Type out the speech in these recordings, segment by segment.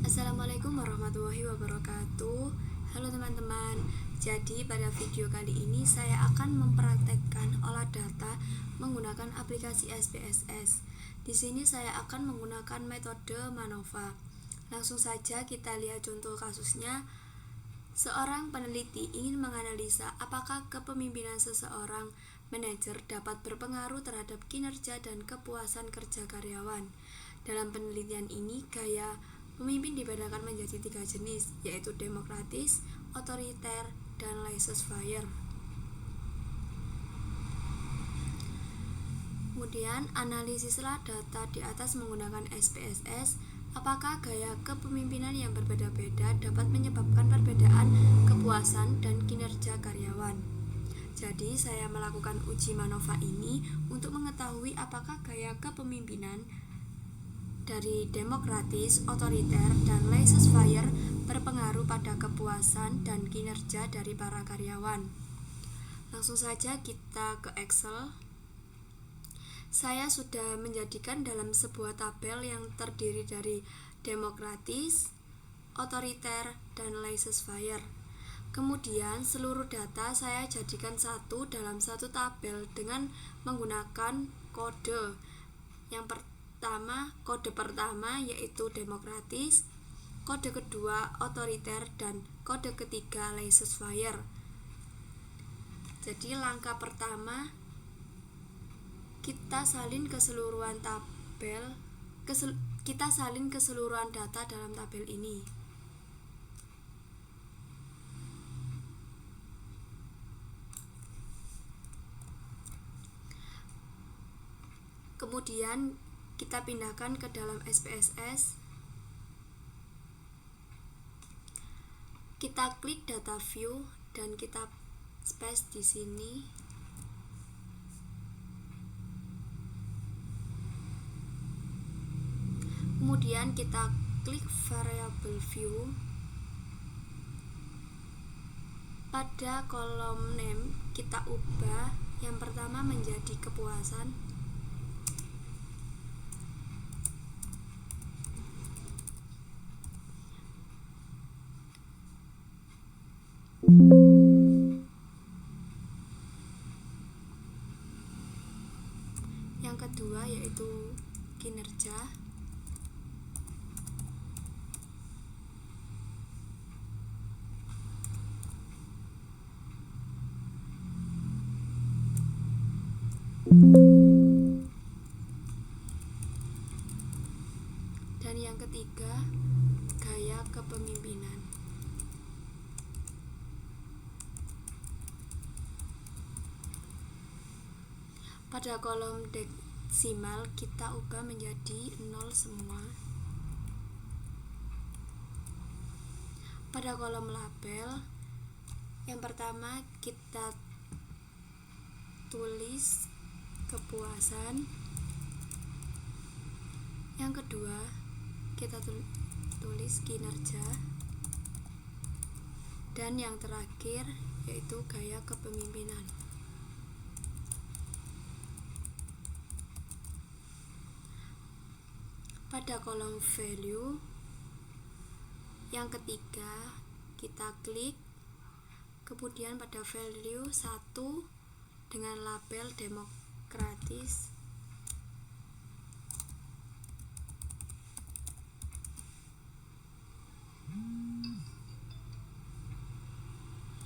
Assalamualaikum warahmatullahi wabarakatuh. Halo teman-teman. Jadi pada video kali ini saya akan mempraktekkan olah data menggunakan aplikasi SPSS. Di sini saya akan menggunakan metode MANOVA. Langsung saja kita lihat contoh kasusnya. Seorang peneliti ingin menganalisa apakah kepemimpinan seseorang manajer dapat berpengaruh terhadap kinerja dan kepuasan kerja karyawan. Dalam penelitian ini, gaya pemimpin dibedakan menjadi 3 jenis, yaitu demokratis, otoriter, dan laissez-faire. Kemudian, analisislah data di atas menggunakan SPSS. Apakah gaya kepemimpinan yang berbeda-beda dapat menyebabkan perbedaan kepuasan dan kinerja karyawan? Jadi, saya melakukan uji MANOVA ini untuk mengetahui apakah gaya kepemimpinan dari demokratis, otoriter, dan laissez-faire berpengaruh pada kepuasan dan kinerja dari para karyawan. Langsung saja kita ke Excel. Saya sudah menjadikan dalam sebuah tabel yang terdiri dari demokratis, otoriter, dan laissez-faire. Kemudian seluruh data saya jadikan satu dalam satu tabel dengan menggunakan kode. Kode pertama yaitu demokratis, kode kedua otoriter, dan kode ketiga laissez-faire. Jadi langkah pertama, kita salin keseluruhan data dalam tabel ini. Kemudian kita pindahkan ke dalam SPSS. Kita klik data view dan kita paste di sini. Kemudian kita klik variable view. Pada kolom name kita ubah yang pertama menjadi kepuasan. Yang kedua yaitu kinerja. Dan yang ketiga, gaya kepemimpinan. Pada kolom desimal kita ubah menjadi 0 semua. Pada kolom label, yang pertama kita tulis kepuasan. Yang kedua, kita tulis kinerja. Dan yang terakhir yaitu gaya kepemimpinan. Pada kolom value, yang ketiga kita klik, kemudian pada value 1 dengan label demokratis.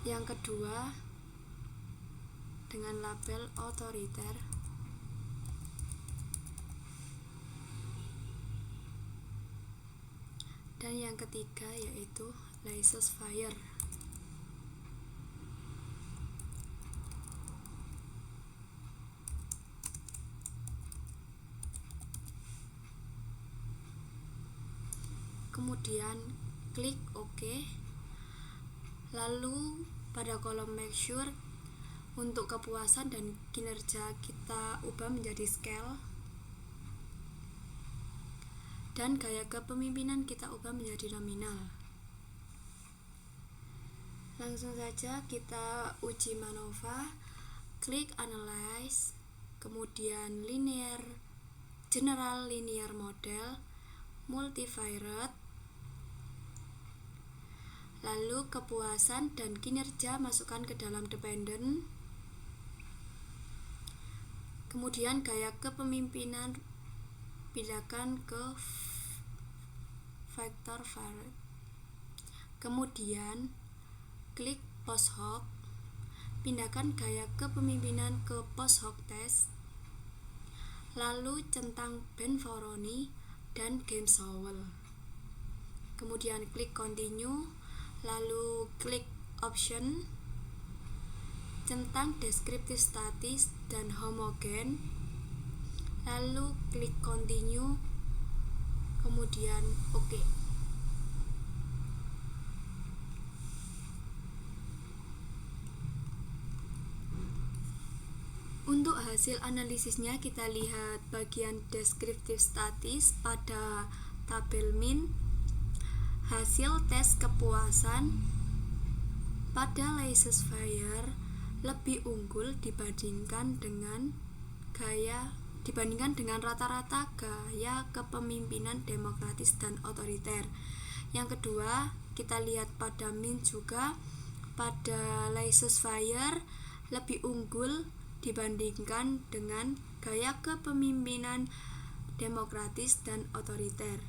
Yang kedua dengan label otoriter. Dan yang ketiga yaitu laissez-faire. Kemudian klik OK. Lalu pada kolom make sure untuk kepuasan dan kinerja kita ubah menjadi scale. Dan gaya kepemimpinan kita ubah menjadi nominal. Langsung saja kita uji MANOVA. Klik analyze, kemudian general linear model, multivariate, Lalu kepuasan dan kinerja masukkan ke dalam dependent. Kemudian gaya kepemimpinan pindahkan ke vector variable. Kemudian klik post hoc, pindahkan gaya kepemimpinan ke post hoc test. Lalu centang Ben Vorony dan James Howell. Kemudian klik continue, lalu klik option, centang deskriptif statis dan homogen, lalu klik continue, kemudian OK. Untuk hasil analisisnya kita lihat bagian deskriptif statis pada tabel min. Hasil tes kepuasan pada Laissez-faire lebih unggul dibandingkan dengan rata-rata gaya kepemimpinan demokratis dan otoriter. Yang kedua, kita lihat pada min juga pada Laissez-faire lebih unggul dibandingkan dengan gaya kepemimpinan demokratis dan otoriter.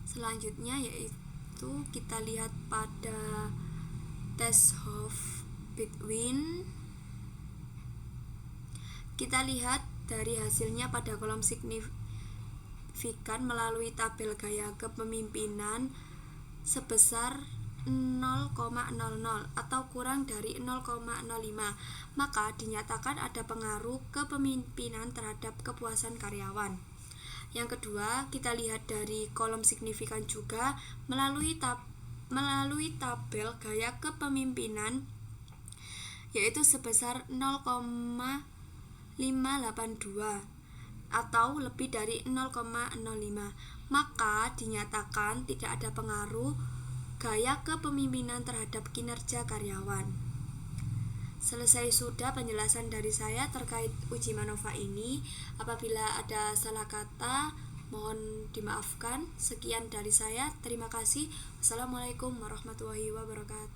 Selanjutnya yaitu kita lihat pada tes Hofstede. Kita lihat dari hasilnya pada kolom signifikan melalui tabel gaya kepemimpinan sebesar 0,00 atau kurang dari 0,05, maka dinyatakan ada pengaruh kepemimpinan terhadap kepuasan karyawan. Yang kedua, kita lihat dari kolom signifikan juga melalui tabel gaya kepemimpinan yaitu sebesar 0,582 atau lebih dari 0,05, maka dinyatakan tidak ada pengaruh gaya kepemimpinan terhadap kinerja karyawan. Selesai sudah penjelasan dari saya terkait uji MANOVA ini. Apabila ada salah kata, mohon dimaafkan. Sekian dari saya. Terima kasih. Wassalamualaikum warahmatullahi wabarakatuh.